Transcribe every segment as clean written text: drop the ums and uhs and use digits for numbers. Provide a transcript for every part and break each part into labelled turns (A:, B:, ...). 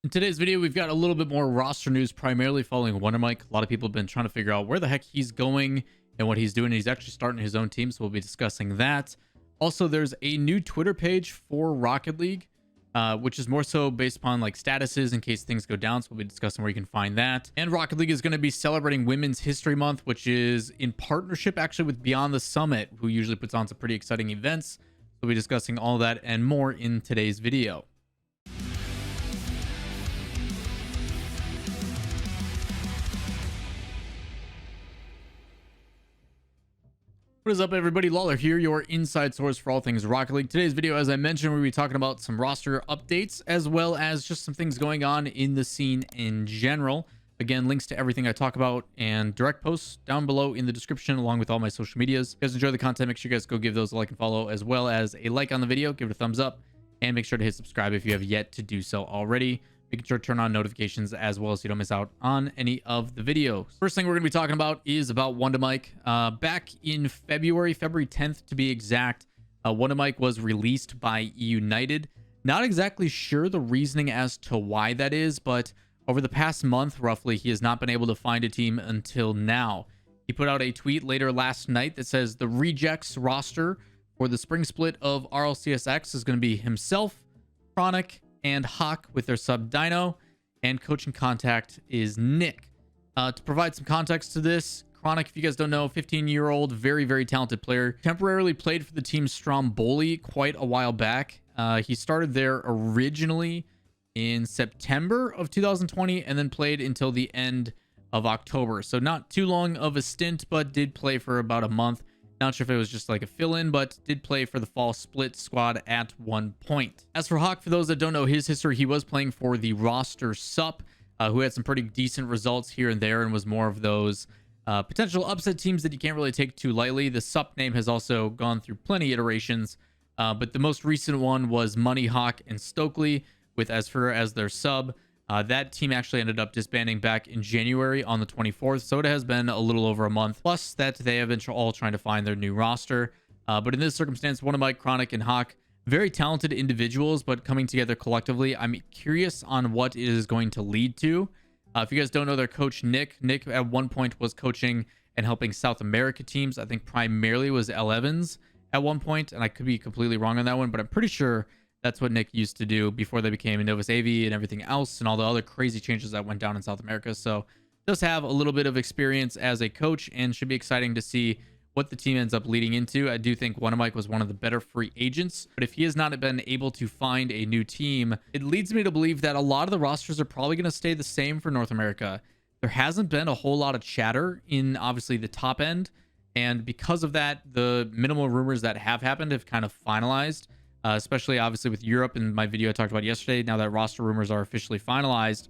A: In today's video, we've got a little bit more roster news, primarily following Wondamike. A lot of people have been trying to figure out where the heck he's going and what he's doing. He's actually starting his own team, so we'll be discussing that. Also, there's a new Twitter page for Rocket League, which is more so based upon like statuses in case things go down. So we'll be discussing where you can find that. And Rocket League is going to be celebrating Women's History Month, which is in partnership actually with Beyond the Summit, who usually puts on some pretty exciting events. We'll be discussing all that and more in today's video. What is up, everybody? Lawler here, your inside source for all things Rocket League. Today's video, as I mentioned, we'll be talking about some roster updates as well as just some things going on in the scene in general. Again, links to everything I talk about and direct posts down below in the description, along with all my social medias. If you guys enjoy the content, make sure you guys go give those a like and follow, as well as a like on the video, give it a thumbs up, and make sure to hit subscribe if you have yet to do so already. Making sure to turn on notifications as well so you don't miss out on any of the videos. First thing we're going to be talking about is about Wondamike. Back in February 10th to be exact, Wondamike was released by United. Not exactly sure the reasoning as to why that is, but over the past month, roughly, he has not been able to find a team until now. He put out a tweet later last night that says the rejects roster for the spring split of RLCSX is going to be himself, Chronic, and Hawk with their sub Dino, and coaching contact is Nick. To provide some context to this, Chronic, if you guys don't know, 15-year-old, very, very talented player, temporarily played for the team Stromboli quite a while back. He started there originally in September of 2020 and then played until the end of October. So not too long of a stint, but did play for about a month. Not sure if it was just like a fill-in, but did play for the fall split squad at one point. As for Hawk, for those that don't know his history, he was playing for the roster SUP, who had some pretty decent results here and there and was more of those potential upset teams that you can't really take too lightly. The SUP name has also gone through plenty iterations, but the most recent one was Money Hawk and Stokely with Asfer as their sub. That team actually ended up disbanding back in January on the 24th, so it has been a little over a month, plus that they have been all trying to find their new roster. But in this circumstance, Wondamike, Chronic, and Hawk, very talented individuals, but coming together collectively. I'm curious on what it is going to lead to. If you guys don't know their coach, Nick at one point was coaching and helping South America teams. I think primarily was L Evans at one point, and I could be completely wrong on that one, but I'm pretty sure that's what Nick used to do before they became Novus AV and everything else and all the other crazy changes that went down in South America. So does have a little bit of experience as a coach and should be exciting to see what the team ends up leading into. I do think Wondamike was one of the better free agents, but if he has not been able to find a new team, it leads me to believe that a lot of the rosters are probably going to stay the same for North America. There hasn't been a whole lot of chatter in obviously the top end, and because of that, the minimal rumors that have happened have kind of finalized. Especially obviously with Europe in my video I talked about yesterday. Now that roster rumors are officially finalized,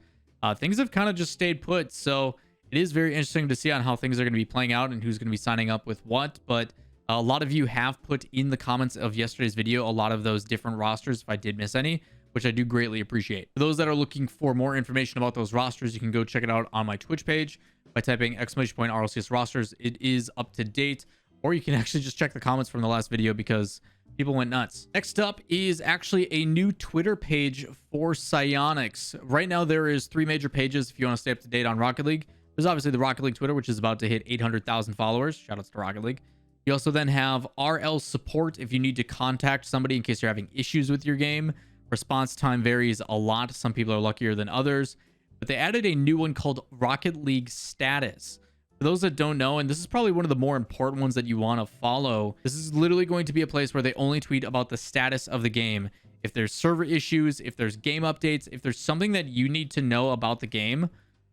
A: things have kind of just stayed put. So it is very interesting to see on how things are going to be playing out and who's going to be signing up with what. But a lot of you have put in the comments of yesterday's video a lot of those different rosters if I did miss any, which I do greatly appreciate. For those that are looking for more information about those rosters, you can go check it out on my Twitch page by typing !RLCS rosters. It is up to date, or you can actually just check the comments from the last video because people went nuts. Next up is actually a new Twitter page for Psionics. Right now, there is 3 major pages if you want to stay up to date on Rocket League. There's obviously the Rocket League Twitter, which is about to hit 800,000 followers. Shoutouts to Rocket League. You also then have RL support if you need to contact somebody in case you're having issues with your game. Response time varies a lot. Some people are luckier than others. But they added a new one called Rocket League Status. For those that don't know, and this is probably one of the more important ones that you want to follow, this is literally going to be a place where they only tweet about the status of the game. If there's server issues, if there's game updates, if there's something that you need to know about the game,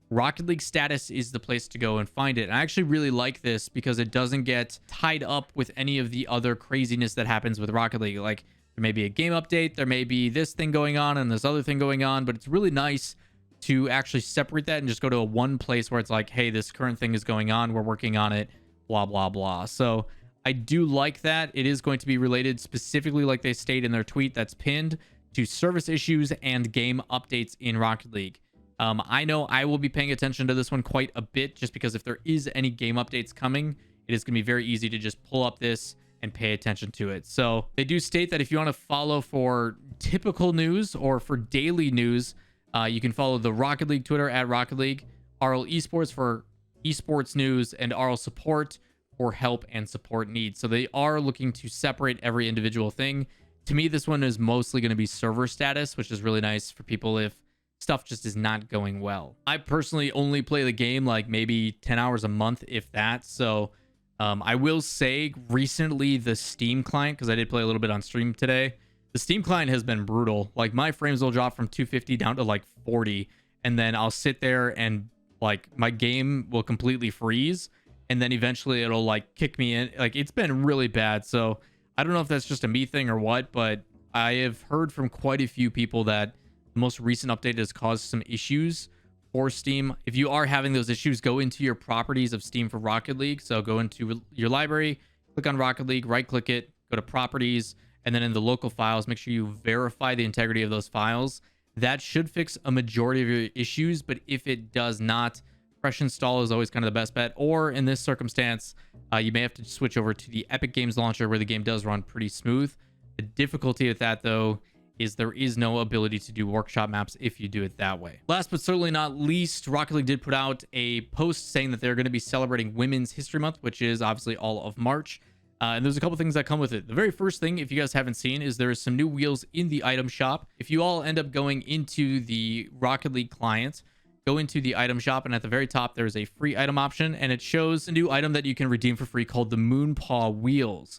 A: Rocket League Status is the place to go and find it. And I actually really like this because it doesn't get tied up with any of the other craziness that happens with Rocket League. Like, there may be a game update, there may be this thing going on and this other thing going on, but it's really nice to actually separate that and just go to a one place where it's like, hey, this current thing is going on, we're working on it, blah, blah, blah. So I do like that. It is going to be related specifically, like they state in their tweet that's pinned, to service issues and game updates in Rocket League. I know I will be paying attention to this one quite a bit just because if there is any game updates coming, it is going to be very easy to just pull up this and pay attention to it. So they do state that if you want to follow for typical news or for daily news, You can follow the Rocket League Twitter at Rocket League, RL Esports for esports news, and RL Support for help and support needs. So they are looking to separate every individual thing. To me, this one is mostly going to be server status, which is really nice for people if stuff just is not going well. I personally only play the game like maybe 10 hours a month, if that. So I will say recently the Steam client, because I did play a little bit on stream today, the Steam client has been brutal. Like my frames will drop from 250 down to like 40, and then I'll sit there and like my game will completely freeze, and then eventually it'll like kick me in. Like it's been really bad. So I don't know if that's just a me thing or what, but I have heard from quite a few people that the most recent update has caused some issues for Steam. If you are having those issues, go into your properties of Steam for Rocket League. So go into your library, click on Rocket League, right click it, go to properties, and then in the local files, make sure you verify the integrity of those files. That should fix a majority of your issues, but if it does not, fresh install is always kind of the best bet. Or in this circumstance, you may have to switch over to the Epic Games launcher where the game does run pretty smooth. The difficulty with that, though, is there is no ability to do workshop maps if you do it that way. Last but certainly not least, Rocket League did put out a post saying that they're going to be celebrating Women's History Month, which is obviously all of March. And there's a couple things that come with it. The very first thing, if you guys haven't seen, is there is some new wheels in the item shop. If you all end up going into the Rocket League client, go into the item shop, and at the very top, there's a free item option, and it shows a new item that you can redeem for free called the MOONPAW wheels.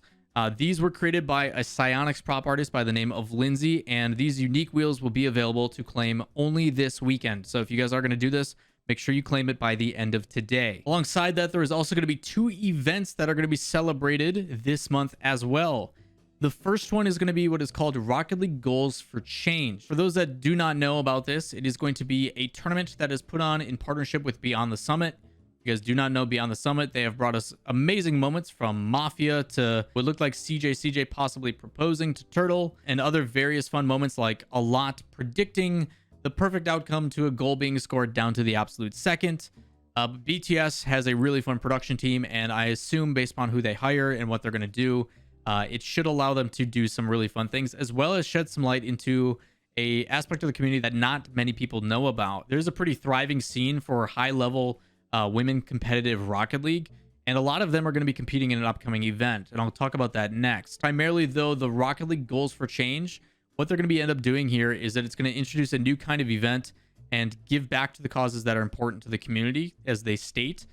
A: These were created by a Psionics prop artist by the name of Lindsay, and these unique wheels will be available to claim only this weekend. So if you guys are going to do this, make sure you claim it by the end of today. Alongside that, there is also going to be 2 events that are going to be celebrated this month as well. The first one is going to be what is called Rocket League Goals for Change. For those that do not know about this, it is going to be a tournament that is put on in partnership with Beyond the Summit. If you guys do not know Beyond the Summit, they have brought us amazing moments from Mafia to what looked like CJ possibly proposing to Turtle, and other various fun moments like a lot predicting the perfect outcome to a goal being scored down to the absolute second. BTS has a really fun production team, and I assume based upon who they hire and what they're going to do, it should allow them to do some really fun things, as well as shed some light into a aspect of the community that not many people know about. There's a pretty thriving scene for high-level women competitive Rocket League, and a lot of them are going to be competing in an upcoming event, and I'll talk about that next. Primarily, though, the Rocket League Goals for Change, what they're going to be end up doing here is that it's going to introduce a new kind of event and give back to the causes that are important to the community, as they state.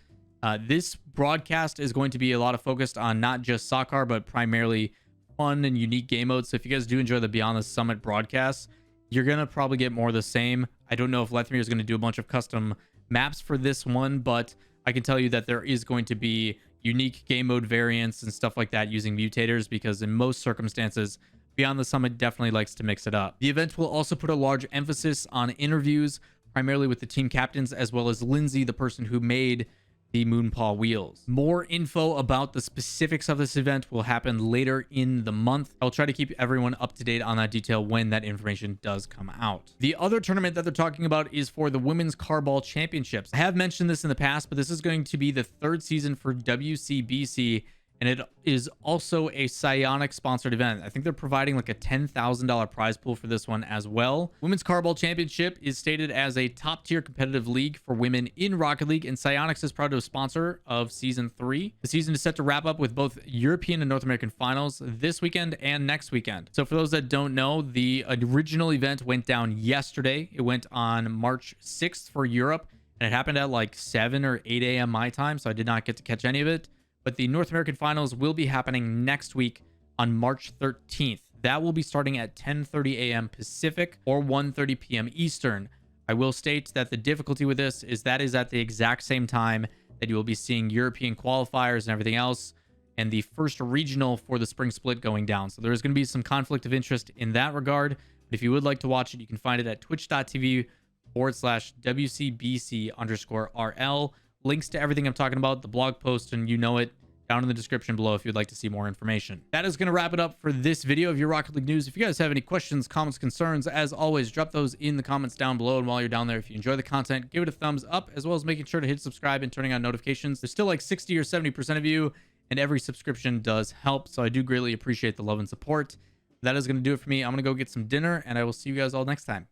A: This broadcast is going to be a lot of focused on not just soccer, but primarily fun and unique game modes. So if you guys do enjoy the Beyond the Summit broadcast, you're going to probably get more of the same. I don't know if Lethmere is going to do a bunch of custom maps for this one, but I can tell you that there is going to be unique game mode variants and stuff like that using mutators, because in most circumstances, Beyond the Summit definitely likes to mix it up. The event will also put a large emphasis on interviews, primarily with the team captains, as well as Lindsay, the person who made the MOONPAW wheels. More info about the specifics of this event will happen later in the month. I'll try to keep everyone up to date on that detail when that information does come out. The other tournament that they're talking about is for the Women's Carball Championships. I have mentioned this in the past, but this is going to be the 3rd season for WCBC, and it is also a Psionic sponsored event. I think they're providing like a $10,000 prize pool for this one as well. Women's Carball Championship is stated as a top tier competitive league for women in Rocket League, and Psionics is proud to sponsor of season 3. The season is set to wrap up with both European and North American finals this weekend and next weekend. So for those that don't know, the original event went down yesterday. It went on March 6th for Europe, and it happened at like 7 or 8 a.m. my time, so I did not get to catch any of it. But the North American finals will be happening next week on March 13th. That will be starting at 10:30 a.m. Pacific or 1:30 p.m. Eastern. I will state that the difficulty with this is that is at the exact same time that you will be seeing European qualifiers and everything else, and the first regional for the spring split going down. So there's going to be some conflict of interest in that regard. But if you would like to watch it, you can find it at twitch.tv/WCBC_RL. Links to everything I'm talking about, the blog post, and you know it, down in the description below if you'd like to see more information. That is going to wrap it up for this video of your Rocket League news. If you guys have any questions, comments, concerns, as always, drop those in the comments down below. And while you're down there, if you enjoy the content, give it a thumbs up, as well as making sure to hit subscribe and turning on notifications. There's still like 60 or 70% of you, and every subscription does help. So I do greatly appreciate the love and support. That is going to do it for me. I'm going to go get some dinner, and I will see you guys all next time.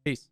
A: Peace.